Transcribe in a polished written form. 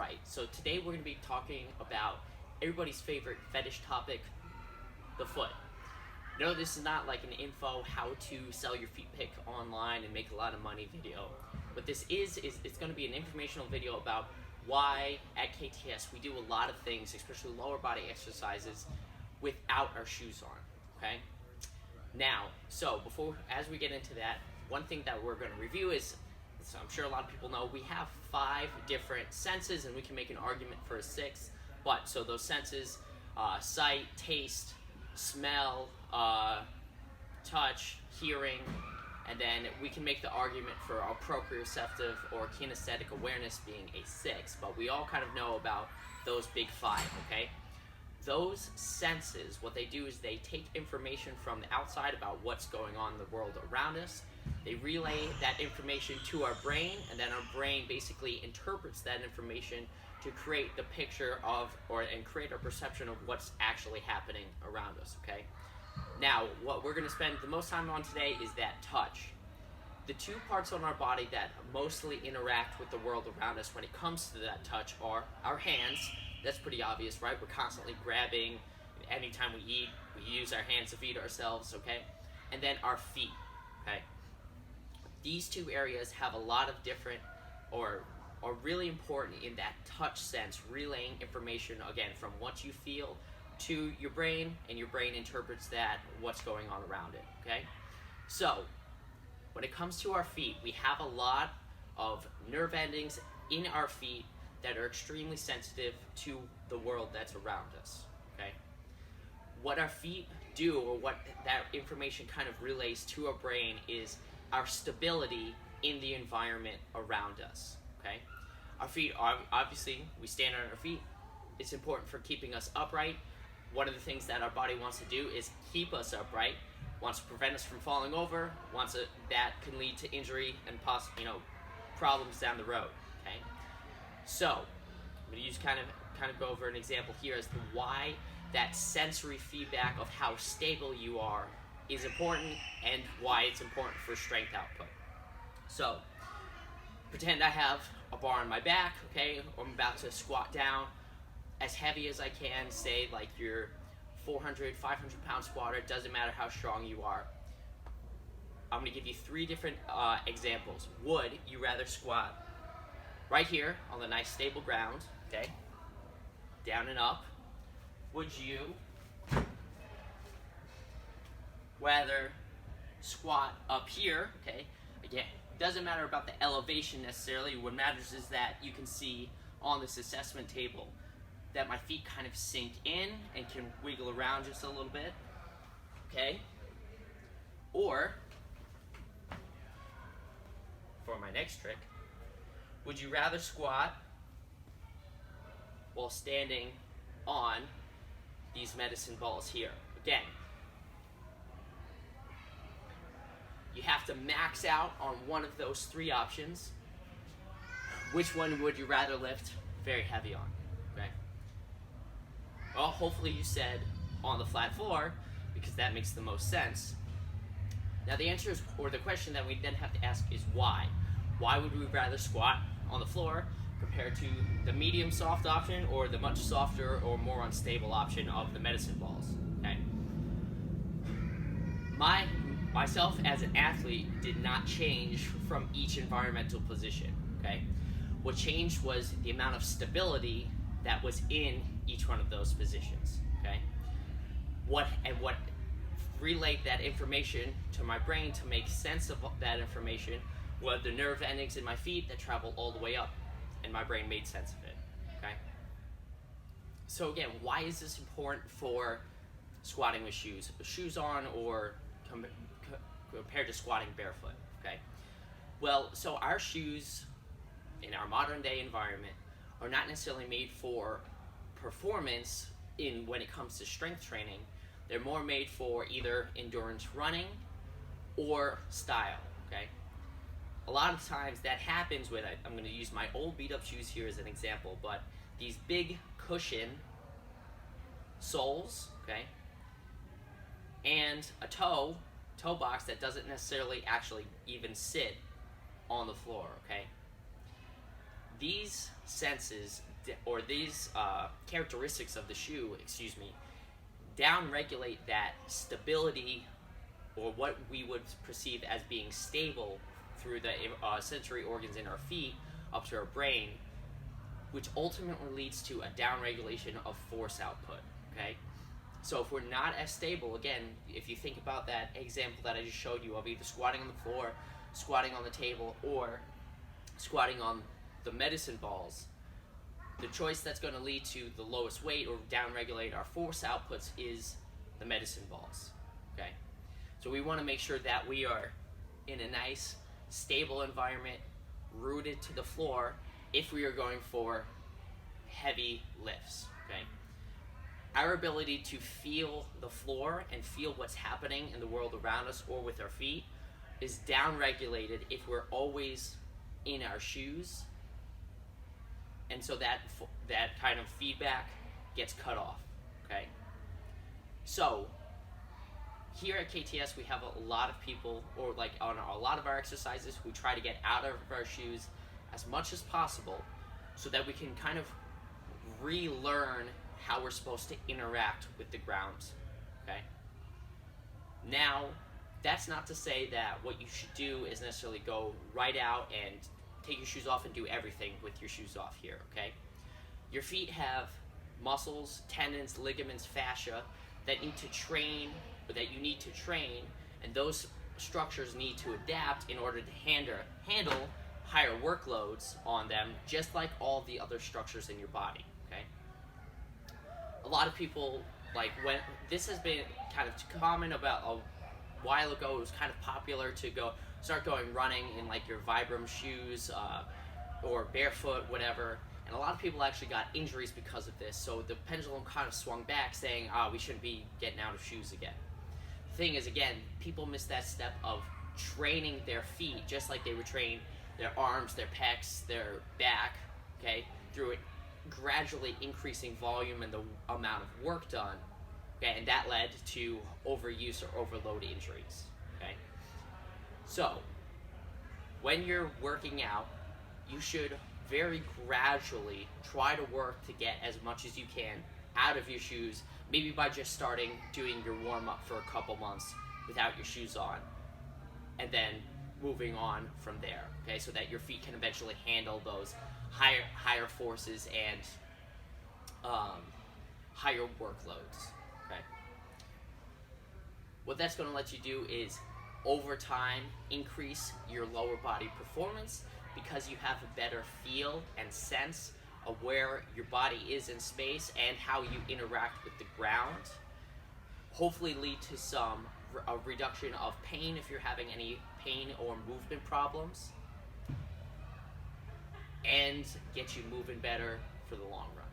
Alright, so today we're going to be talking about everybody's favorite fetish topic, the foot. No, this is not like an info how to sell your feet pic online and make a lot of money video. What this is it's going to be an informational video about why at KTS we do a lot of things, especially lower body exercises, without our shoes on, okay? Now, so as we get into that, one thing that we're going to review is, so I'm sure a lot of people know, we have 5 different senses and we can make an argument for a 6th. But, so those senses, sight, taste, smell, touch, hearing, and then we can make the argument for our proprioceptive or kinesthetic awareness being a 6. But we all kind of know about those big 5, okay? Those senses, what they do is they take information from the outside about what's going on in the world around us. They relay that information to our brain, and then our brain basically interprets that information to create the picture of, and create a perception of what's actually happening around us, okay? Now, what we're going to spend the most time on today is that touch. The 2 parts on our body that mostly interact with the world around us when it comes to that touch are our hands. That's pretty obvious, right? We're constantly grabbing. Anytime we eat, we use our hands to feed ourselves, okay? And then our feet, okay? These 2 areas have a lot of different, or are really important in that touch sense, relaying information, again, from what you feel to your brain, and your brain interprets that, what's going on around it, okay? So, when it comes to our feet, we have a lot of nerve endings in our feet that are extremely sensitive to the world that's around us, okay? What our feet do, or what that information kind of relays to our brain, is our stability in the environment around us, okay? Our feet are, obviously, we stand on our feet. It's important for keeping us upright. One of the things that our body wants to do is keep us upright, wants to prevent us from falling over, that can lead to injury and problems down the road, okay? So, I'm going to use kind of go over an example here as to why that sensory feedback of how stable you are is important, and why it's important for strength output. So, pretend I have a bar on my back, okay, or I'm about to squat down as heavy as I can, say like your 400, 500 pound squatter, doesn't matter how strong you are. I'm going to give you 3 different examples. Would you rather squat right here on the nice stable ground, okay, down and up? Would you rather squat up here, okay? Again, it doesn't matter about the elevation necessarily. What matters is that you can see on this assessment table that my feet kind of sink in and can wiggle around just a little bit, okay? Or, for my next trick, would you rather squat while standing on these medicine balls here? Again, you have to max out on one of those 3 options. Which one would you rather lift very heavy on? Okay. Well, hopefully you said on the flat floor, because that makes the most sense. Now the answer is, or the question that we then have to ask is why? Why would we rather squat on the floor compared to the medium soft option, or the much softer or more unstable option of the medicine balls? Okay. Myself as an athlete did not change from each environmental position, okay? What changed was the amount of stability that was in each one of those positions, okay? What relayed that information to my brain to make sense of that information were the nerve endings in my feet that travel all the way up, and my brain made sense of it, okay? So again, why is this important for squatting with shoes on, or compared to squatting barefoot, okay? Well, so our shoes in our modern day environment are not necessarily made for performance when it comes to strength training. They're more made for either endurance running or style, okay? A lot of times that happens with, I'm going to use my old beat up shoes here as an example, but these big cushion soles, okay, and a toe box that doesn't necessarily actually even sit on the floor, okay? these senses or these characteristics of the shoe, downregulate that stability, or what we would perceive as being stable through the sensory organs in our feet up to our brain, which ultimately leads to a downregulation of force output, okay? So if we're not as stable, again, if you think about that example that I just showed you of either squatting on the floor, squatting on the table, or squatting on the medicine balls, the choice that's going to lead to the lowest weight or downregulate our force outputs is the medicine balls, okay? So we want to make sure that we are in a nice, stable environment, rooted to the floor, if we are going for heavy lifts, okay? Our ability to feel the floor and feel what's happening in the world around us or with our feet is downregulated if we're always in our shoes, and so that kind of feedback gets cut off, okay? So here at KTS, we have a lot of people, or like on a lot of our exercises, we try to get out of our shoes as much as possible so that we can kind of relearn how we're supposed to interact with the ground, okay? Now, that's not to say that what you should do is necessarily go right out and take your shoes off and do everything with your shoes off here, okay? Your feet have muscles, tendons, ligaments, fascia that need to train, or that you need to train, and those structures need to adapt in order to handle higher workloads on them, just like all the other structures in your body, okay? A lot of people, like, when this has been kind of common about a while ago, it was kind of popular to start going running in like your Vibram shoes or barefoot, whatever, and a lot of people actually got injuries because of this. So the pendulum kind of swung back, saying, we shouldn't be getting out of shoes again. The thing is, again, people miss that step of training their feet just like they would train their arms, their pecs, their back, okay, through it gradually increasing volume and the amount of work done, okay, and that led to overuse or overload injuries, okay? So, when you're working out, you should very gradually try to work to get as much as you can out of your shoes, maybe by just doing your warm-up for a couple months without your shoes on, and then moving on from there, okay, so that your feet can eventually handle those higher forces and higher workloads, okay? What that's going to let you do is, over time, increase your lower body performance because you have a better feel and sense of where your body is in space and how you interact with the ground. Hopefully lead to a reduction of pain if you're having any pain or movement problems, and get you moving better for the long run.